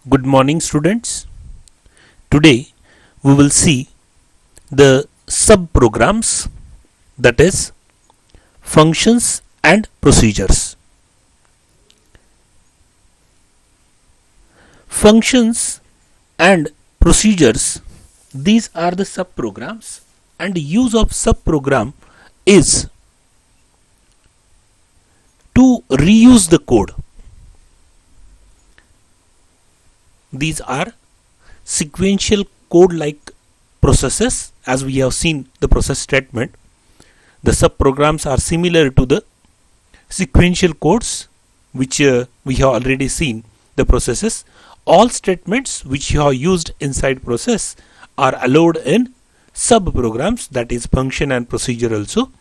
Good morning, students. Today we will see the subprograms, that is functions and procedures. Functions and procedures, these are the subprograms, and the use of subprogram is to reuse the code. These are sequential code like processes. As we have seen the process statement, the subprograms are similar to the sequential codes which we have already seen the processes. All statements which you have used inside process are allowed in subprograms, that is function and procedure also,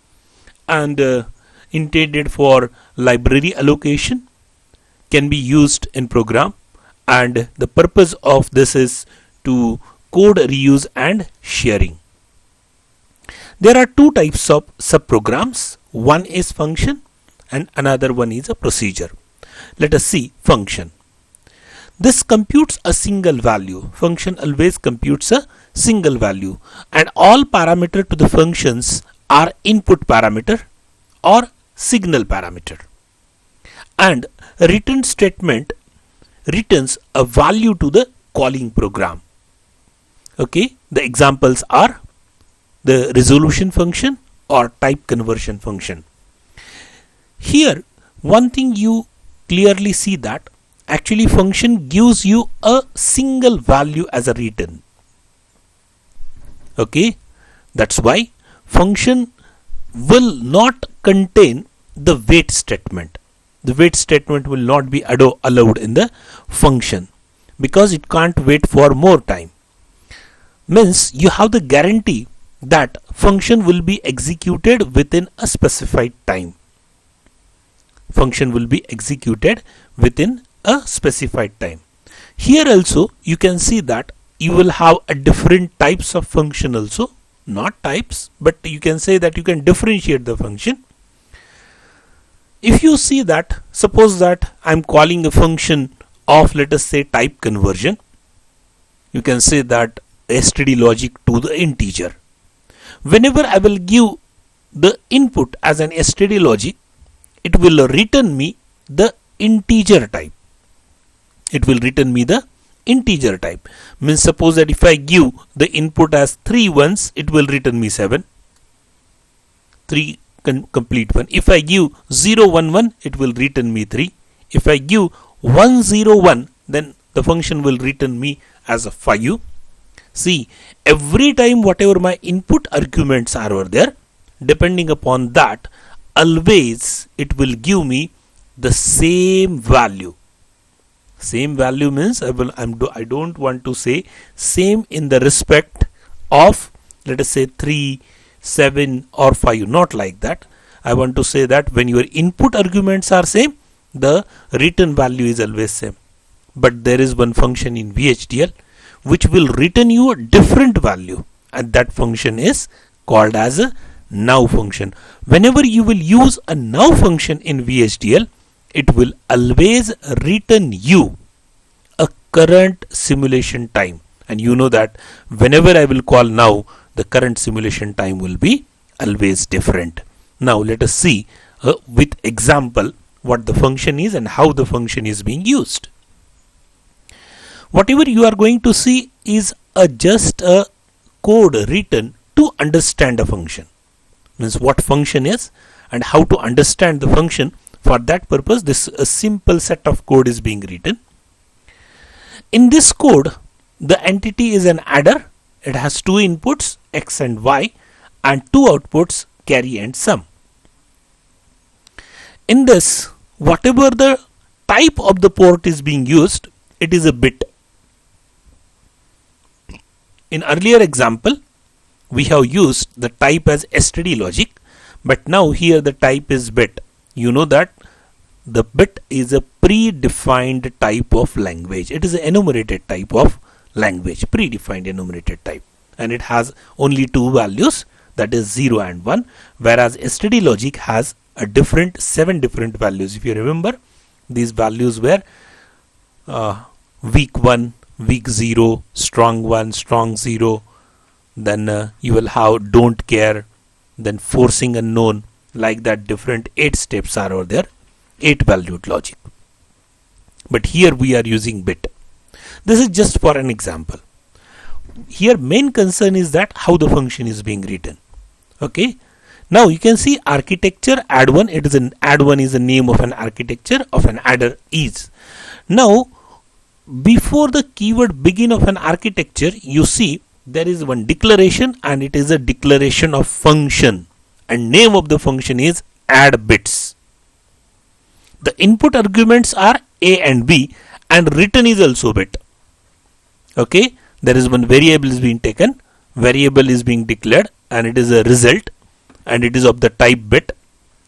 and intended for library allocation, can be used in program, and the purpose of this is to code reuse and sharing. There are two types of subprograms. One is function and another one is a procedure. Let us see function. This computes a single value. Function always computes a single value, and all parameter to the functions are input parameter or signal parameter, and a return statement returns a value to the calling program. Okay, the examples are the resolution function or type conversion function. Here one thing you clearly see that actually function gives you a single value as a return. Okay, that's why function will not contain the wait statement. The wait statement will not be allowed in the function because it can't wait for more time. Means you have the guarantee that function will be executed within a specified time. Function will be executed within a specified time. Here also you can see that you will have a different types of function also, not types, but you can say that you can differentiate the function. If you see that, suppose that I am calling a function of, let us say, type conversion, you can say that std logic to the integer. Whenever I will give the input as an std logic, it will return me the integer type. It will return me the integer type. Means suppose that if I give the input as 3 ones, it will return me 7. 3 complete one. If I give 0 1 1, it will return me 3. If I give 1 0 1, then the function will return me as a 5. See, every time whatever my input arguments are over there, depending upon that, always it will give me the same value. Same value means I don't want to say same in the respect of, let us say, 3, 7 or 5, not like that. I want to say that when your input arguments are same, the return value is always same. But there is one function in VHDL which will return you a different value, and that function is called as a now function. Whenever you will use a now function in VHDL, it will always return you a current simulation time, and you know that whenever I will call now, the current simulation time will be always different. Now let us see with example what the function is and how the function is being used. Whatever you are going to see is just a code written to understand a function. Means what function is and how to understand the function. For that purpose, this a simple set of code is being written. In this code, the entity is an adder. It has two inputs, x and y, and two outputs, carry and sum. In this, whatever the type of the port is being used, it is a bit. In earlier example, we have used the type as std logic, but now here the type is bit. You know that the bit is a predefined type of language. It is an enumerated type of language, predefined enumerated type, and it has only two values, that is 0 and 1, whereas std logic has a different 7 different values. If you remember, these values were weak 1, weak 0, strong 1, strong 0. Then you will have don't care, then forcing unknown. Like that, different 8 steps are over there, 8 valued logic. But here we are using bit. This is just for an example. Here main concern is that how the function is being written. Okay. Now you can see architecture add1. It is an add1 is the name of an architecture of an adder is. Now before the keyword begin of an architecture, you see there is one declaration, and it is a declaration of function, and name of the function is add bits. The input arguments are a and b, and return is also bit. Okay, there is one variable is being taken, variable is being declared, and it is a result, and it is of the type bit.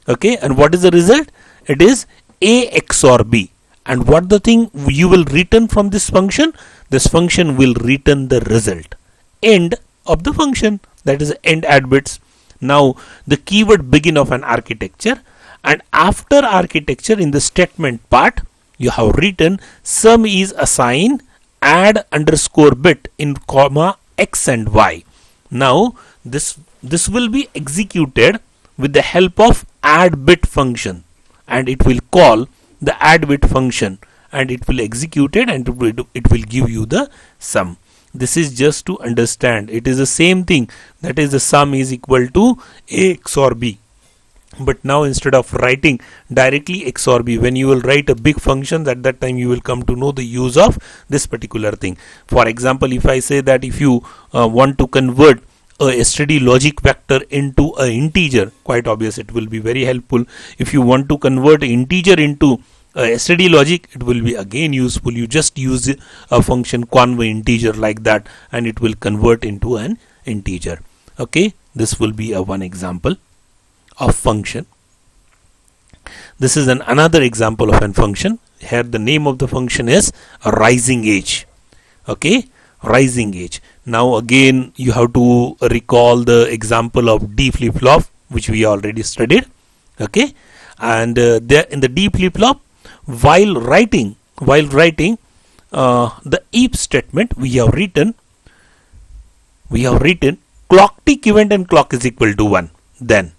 Okay, and what is the result? It is a XOR b. And what the thing you will return from this function? This function will return the result. End of the function, that is end add bits. Now the keyword begin of an architecture, and after architecture in the statement part you have written sum is assigned add underscore bit in comma x and y. Now this will be executed with the help of add bit function, and it will call the add bit function, and it will execute it, and it will give you the sum. This is just to understand. It is the same thing, that is the sum is equal to a XOR b. But now instead of writing directly XOR b, when you will write a big function, at that time you will come to know the use of this particular thing. For example, if I say that if you want to convert a std logic vector into an integer, quite obvious, it will be very helpful. If you want to convert integer into std logic, it will be again useful. You just use a function convert integer like that, and it will convert into an integer. Okay, this will be a one example of function. This is another example of a function. Here the name of the function is a rising age. Okay, rising age. Now again you have to recall the example of D flip-flop, which we already studied. Okay, and there in the D flip-flop, while writing the if statement, we have written clock tick event and clock is equal to 1. Then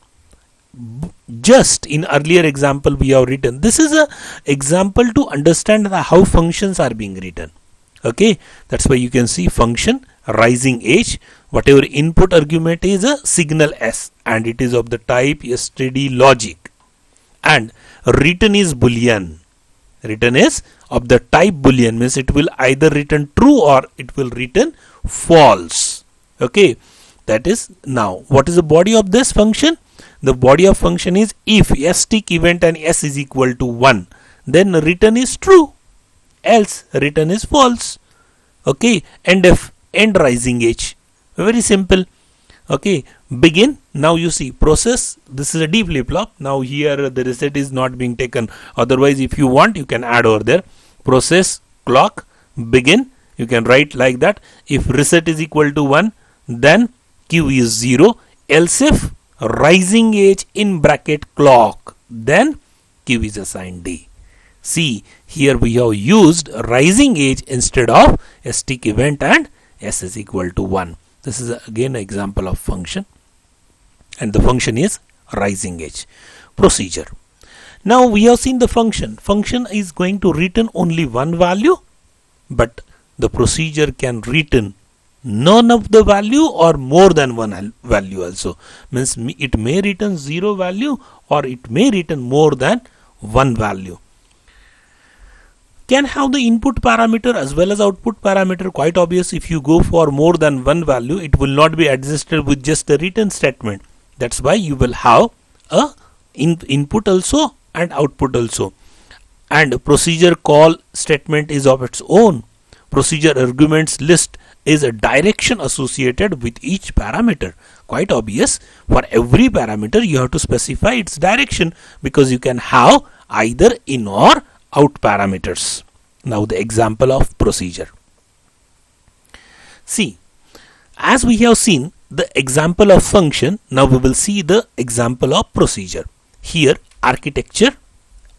just in earlier example we have written, this is a example to understand how functions are being written. Okay, that's why you can see function rising age, whatever input argument is a signal s, and it is of the type std logic, and return is boolean. Return is of the type boolean, means it will either return true or it will return false. Okay, that is. Now what is the body of this function? The body of function is if stick event and s is equal to 1, then return is true, else return is false. Okay, end rising age, very simple. Okay, begin. Now you see process, this is a D flip-flop. Now here the reset is not being taken, otherwise if you want you can add over there process clock begin. You can write like that. If reset is equal to 1, then q is 0, else if rising age in bracket clock, then q is assigned D. See, here we have used rising age instead of stick event and s is equal to 1. This is again an example of function, and the function is rising age. Procedure. Now we have seen the function. Function is going to return only one value, but the procedure can return none of the value or more than one value also. Means it may return 0 value or it may return more than one value. Can have the input parameter as well as output parameter. Quite obvious, if you go for more than one value, it will not be adjusted with just the return statement. That's why you will have a input also and output also. And procedure call statement is of its own. Procedure arguments list is a direction associated with each parameter. Quite obvious, for every parameter you have to specify its direction, because you can have either in or out parameters. Now the example of procedure. See, as we have seen the example of function, now we will see the example of procedure. Here architecture,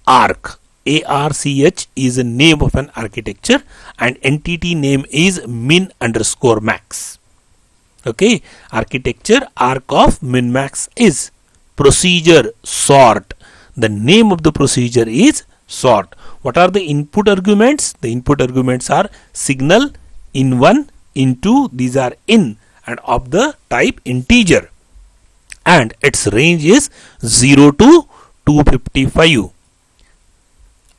arc, ARCH is a name of an architecture and entity name is min underscore max. Okay, architecture arc of min max is procedure sort. The name of the procedure is sort. What are the input arguments? The input arguments are signal, in1, in2, these are in and of the type integer, and its range is 0 to 255,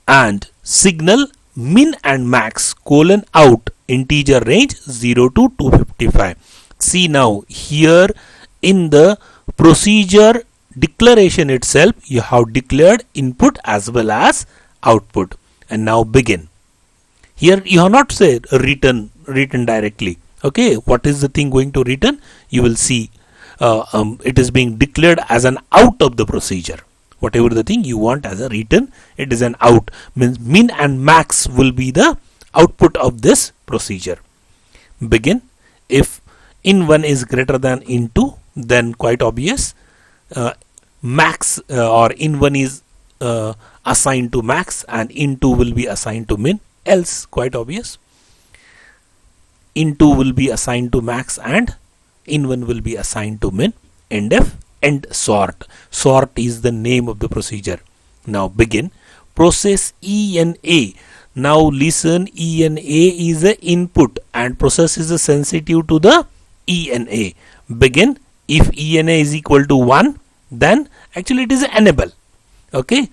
and signal min and max colon out integer range 0 to 255. See now here in the procedure declaration itself you have declared input as well as output. And now begin. Here you have not said written directly. Okay, what is the thing going to return? You will see it is being declared as an out of the procedure. Whatever the thing you want as a return, it is an out. Means min and max will be the output of this procedure. Begin. If in1 is greater than in2, then quite obvious max or in1 is assigned to max and in2 will be assigned to min, else quite obvious in2 will be assigned to max and in1 will be assigned to min. End sort. Sort is the name of the procedure. Now begin. Process ENA. Now listen, ENA is the input and process is sensitive to the ENA. Begin. If ENA is equal to 1, then actually it is enable. Okay,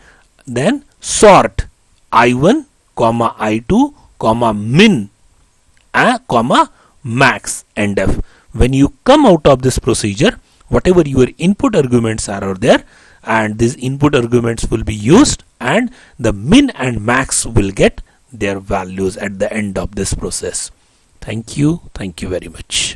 then sort I1 comma I2 comma min comma max end f. When you come out of this procedure, whatever your input arguments are there, and these input arguments will be used and the min and max will get their values at the end of this process. Thank you very much.